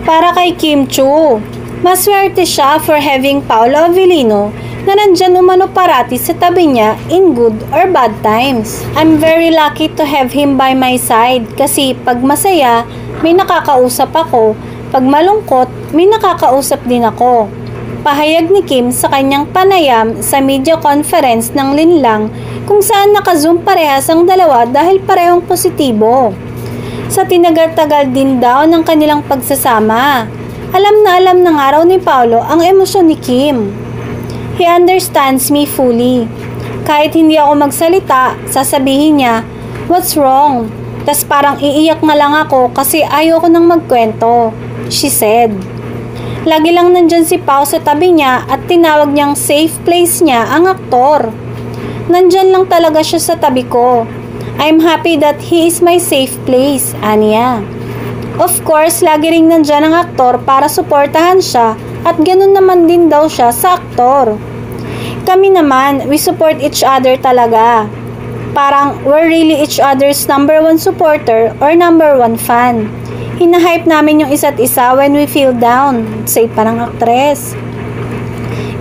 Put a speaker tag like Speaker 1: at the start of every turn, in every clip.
Speaker 1: Para kay Kim Chu, maswerte siya for having Paolo Avellino na nandyan umano parati sa tabi niya in good or bad times. I'm very lucky to have him by my side kasi pag masaya, may nakakausap ako. Pag malungkot, may nakakausap din ako. Pahayag ni Kim sa kanyang panayam sa media conference ng Linlang kung saan naka-zoom parehas ang dalawa dahil parehong positibo. Sa tinagal-tagal din daw ng kanilang pagsasama, alam ng araw ni Paolo ang emosyon ni Kim. He understands me fully. Kahit hindi ako magsalita, sasabihin niya, "What's wrong?" Tas parang iiyak na lang ako kasi ayoko nang magkwento, she said. Lagi lang nandyan si Pao sa tabi niya at tinawag niyang safe place niya ang aktor. Nandyan lang talaga siya sa tabi ko. I'm happy that he is my safe place, aniya. Of course, lagi ring nandyan ang aktor para suportahan siya at ganun naman din daw siya sa aktor. Kami naman, we support each other talaga. Parang we're really each other's #1 supporter or #1 fan. Hinahype namin yung isa't isa when we feel down, say pa ng aktres.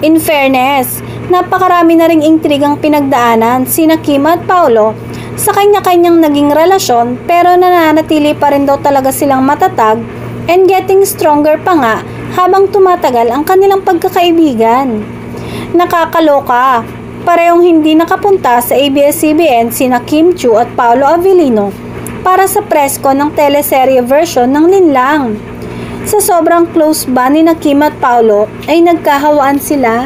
Speaker 1: In fairness, napakarami na ring intrigang pinagdaanan sina Kim at Paolo sa kanya-kanyang naging relasyon pero nananatili pa rin daw talaga silang matatag and getting stronger pa nga habang tumatagal ang kanilang pagkakaibigan. Nakakaloka, parehong hindi nakapunta sa ABS-CBN sina Kim Chu at Paolo Avellino para sa presko ng teleserye version ng Linlang. Sa sobrang close ba ni na Kim at Paolo ay nagkahawaan sila?